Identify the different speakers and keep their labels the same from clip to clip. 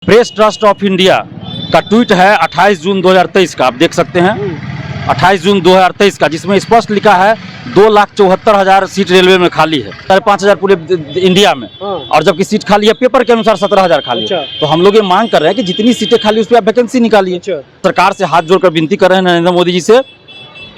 Speaker 1: Press trust of India का tweet है 28 जून 2023 का, आप देख सकते हैं 28 जून 2023 का, जिसमें स्पष्ट लिखा है 2,74,000 सीट रेलवे में खाली है, 5,500 पूरे इंडिया में, और जबकि सीट खाली है पेपर के अनुसार 17,000 खाली है। तो हम लोग ये मांग कर रहे हैं कि जितनी सीटें खाली उस पर आप वैकेंसी निकालिए। सरकार से हाथ जोड़कर विनती कर रहे हैं नरेंद्र मोदी जी से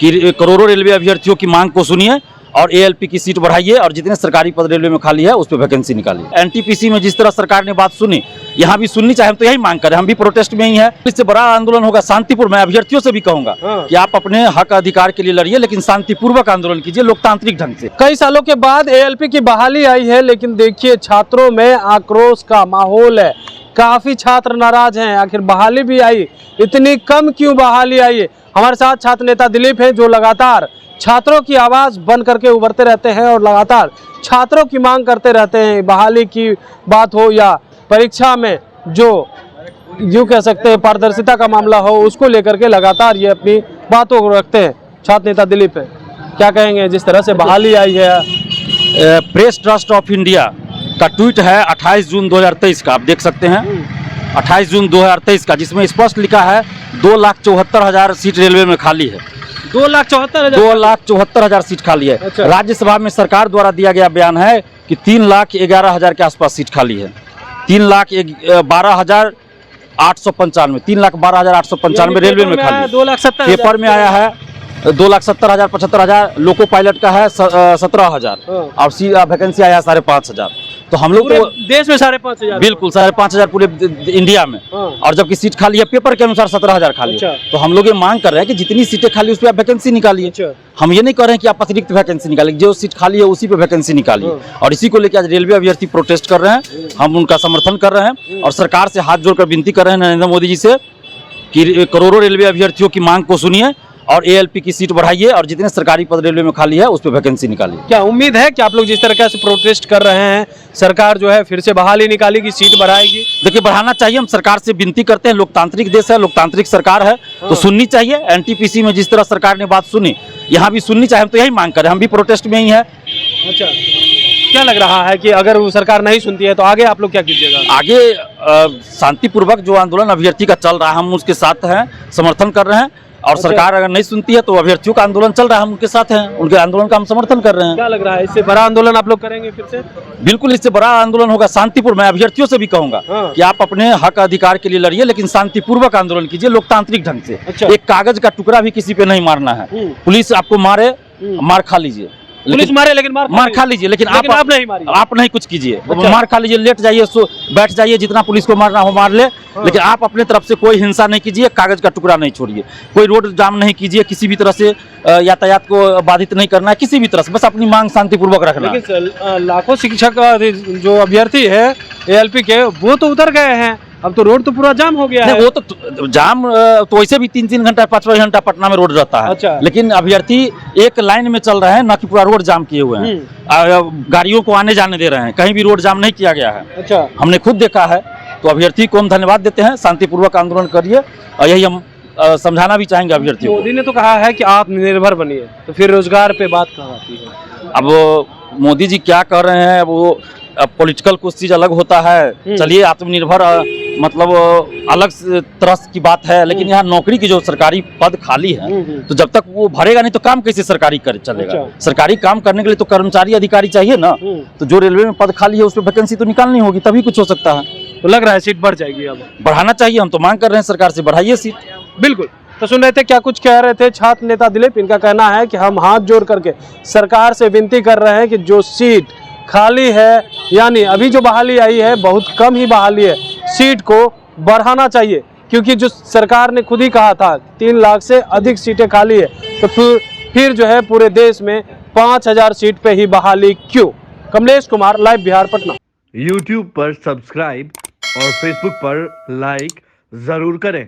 Speaker 1: कि करोड़ों रेलवे अभ्यर्थियों की मांग को सुनिए और एएलपी की सीट बढ़ाइए और जितने सरकारी पद रेलवे में खाली है उस पर वैकेंसी निकालिए। एनटीपीसी में जिस तरह सरकार ने बात सुनी, यहाँ भी सुननी चाहिए। हम तो यही मांग करें, हम भी प्रोटेस्ट में ही हैं। इससे बड़ा आंदोलन होगा शांतिपूर्ण। मैं अभ्यर्थियों से भी कहूंगा कि आप अपने हक अधिकार के लिए लड़िए, लेकिन शांतिपूर्वक आंदोलन कीजिए, लोकतांत्रिक ढंग से।
Speaker 2: कई सालों के बाद एएलपी की बहाली आई है, लेकिन देखिए छात्रों में आक्रोश का माहौल है। काफी छात्र नाराज हैं। आखिर बहाली भी आई, इतनी कम क्यों बहाली आई है? हमारे साथ छात्र नेता दिलीप है, जो लगातार छात्रों की आवाज बन करके उभरते रहते हैं और लगातार छात्रों की मांग करते रहते हैं। बहाली की बात हो या परीक्षा में जो यूँ कह सकते हैं पारदर्शिता का मामला हो, उसको लेकर के लगातार ये अपनी बातों को रखते हैं। छात्र नेता दिलीप है, क्या कहेंगे जिस तरह से बहाली आई है?
Speaker 1: प्रेस ट्रस्ट ऑफ इंडिया का ट्वीट है 28 जून 2023 का, आप देख सकते हैं 28 जून 2023 का, जिसमें स्पष्ट लिखा है 2,74,000 सीट रेलवे में खाली है।
Speaker 2: 2,74,000
Speaker 1: सीट खाली है।
Speaker 2: अच्छा।
Speaker 1: राज्यसभा में सरकार द्वारा दिया गया बयान है कि 3,11,000 के आसपास सीट खाली है। 3,12,895 3,12,895 रेलवे में खाली है।
Speaker 2: 2,70,000
Speaker 1: पेपर में आया है 2,70,000 75,000, लोको पायलट का है 17,000 और वैकेंसी आया है 5,500। तो हम लोग तो
Speaker 2: देश में 5,500
Speaker 1: बिल्कुल 5,500 पूरे इंडिया में, और जबकि सीट खाली है पेपर के अनुसार 17,000 खाली है। तो हम लोग ये मांग कर रहे हैं कि जितनी सीटें खाली उस पर आप वैकेंसी निकालिए। हम ये नहीं कर रहे हैं कि आप अतिरिक्त वैकेंसी निकालिए, जो सीट खाली है उसी पे वैकेंसी निकालिए। और इसी को लेकर आज रेलवे अभ्यर्थी प्रोटेस्ट कर रहे हैं, हम उनका समर्थन कर रहे हैं और सरकार से हाथ जोड़कर विनती कर रहे हैं नरेंद्र मोदी जी से कि करोड़ों रेलवे अभ्यर्थियों की मांग को सुनिए और एएलपी की सीट बढ़ाइए और जितने सरकारी पद रेलवे में खाली है उस पर वैकेंसी निकालिए।
Speaker 2: क्या उम्मीद है कि आप लोग जिस तरह से प्रोटेस्ट कर रहे हैं, सरकार जो है फिर से बहाली निकालेगी, सीट बढ़ाएगी?
Speaker 1: देखिए, बढ़ाना चाहिए। हम सरकार से विनती करते हैं, लोकतांत्रिक देश है, लोकतांत्रिक सरकार है, तो सुननी चाहिए। एनटीपीसी में जिस तरह सरकार ने बात सुनी, यहाँ भी सुननी चाहिए। हम तो यही मांग करें, हम भी प्रोटेस्ट में ही हैं।
Speaker 2: अच्छा, क्या लग रहा है कि अगर वो सरकार नहीं सुनती है तो आगे आप लोग क्या कीजिएगा?
Speaker 1: आगे शांतिपूर्वक जो आंदोलन अभ्यर्थी का चल रहा है, हम उसके साथ हैं, समर्थन कर रहे हैं। और सरकार अगर नहीं सुनती है तो अभ्यर्थियों का आंदोलन चल रहा है, हम उनके साथ हैं, उनके आंदोलन का हम समर्थन कर रहे हैं।
Speaker 2: क्या लग रहा है, इससे बड़ा आंदोलन आप लोग करेंगे फिर से?
Speaker 1: बिल्कुल, इससे बड़ा आंदोलन होगा शांतिपूर्ण। मैं अभ्यर्थियों से भी कहूंगा कि आप अपने हक अधिकार के लिए लड़िए, लेकिन शांतिपूर्वक आंदोलन कीजिए, लोकतांत्रिक ढंग से।
Speaker 2: अच्छा।
Speaker 1: एक कागज का टुकड़ा भी किसी पे नहीं मारना है। पुलिस आपको मारे, मार खा लीजिए,
Speaker 2: पुलिस मारे लेकिन मार
Speaker 1: खा लीजिए, लेकिन आप
Speaker 2: नहीं मारिए,
Speaker 1: आप नहीं कुछ कीजिए।
Speaker 2: अच्छा।
Speaker 1: मार खा लीजिए, लेट जाइए, बैठ जाइए, जितना पुलिस को मारना हो मार ले, लेकिन आप अपने तरफ से कोई हिंसा नहीं कीजिए, कागज का टुकड़ा नहीं छोड़िए, कोई रोड जाम नहीं कीजिए, किसी भी तरह से यातायात को बाधित नहीं करना है, किसी भी तरह से, बस अपनी मांग शांतिपूर्वक रखना है।
Speaker 2: लेकिन लाखों शिक्षक जो अभ्यर्थी है एएलपी के, वो तो उतर गए हैं, अब तो रोड तो पूरा जाम हो गया है।
Speaker 1: वो तो जाम तो वैसे भी 3-3 घंटा 5-5 घंटा पटना में रोड रहता है।
Speaker 2: अच्छा।
Speaker 1: लेकिन अभ्यर्थी एक लाइन में चल रहे हैं, ना कि पूरा रोड जाम किए हुए हैं। गाड़ियों को आने जाने दे रहे हैं, कहीं भी रोड जाम नहीं किया गया है।
Speaker 2: अच्छा,
Speaker 1: हमने खुद देखा है। तो अभ्यर्थी को हम धन्यवाद देते हैं, शांतिपूर्वक आंदोलन करिए, और यही हम समझाना भी चाहेंगे अभ्यर्थियों को।
Speaker 2: मोदी ने तो कहा है कि आत्मनिर्भर बनिए, तो फिर रोजगार पे बात कहाँ आती है?
Speaker 1: अब मोदी जी क्या कर रहे हैं, वो पॉलिटिकल कुछ चीज अलग होता है। चलिए, आत्मनिर्भर मतलब अलग तरह की बात है, लेकिन यहाँ नौकरी की जो सरकारी पद खाली है, तो जब तक वो भरेगा नहीं तो काम कैसे सरकारी कर चलेगा?
Speaker 2: अच्छा।
Speaker 1: सरकारी काम करने के लिए तो कर्मचारी अधिकारी चाहिए ना। तो जो रेलवे में पद खाली है उस पर वैकेंसी तो निकालनी होगी, तभी कुछ हो सकता है।
Speaker 2: तो लग रहा है सीट बढ़ जाएगी, अब
Speaker 1: बढ़ाना चाहिए। हम तो मांग कर रहे हैं सरकार से, बढ़ाइए सीट।
Speaker 2: बिल्कुल। तो सुन रहे थे, क्या कुछ कह रहे थे छात्र नेता दिलीप। इनका कहना है कि हम हाथ जोड़ करके सरकार से विनती कर रहे हैं कि जो सीट खाली है, यानी अभी जो बहाली आई है बहुत कम ही बहाली है, सीट को बढ़ाना चाहिए, क्योंकि जो सरकार ने खुद ही कहा था 3 लाख से अधिक सीटें खाली है, तो फिर जो है पूरे देश में 5,000 सीट पे ही बहाली क्यों? कमलेश कुमार, लाइव बिहार, पटना।
Speaker 3: YouTube पर सब्सक्राइब और Facebook पर लाइक जरूर करें।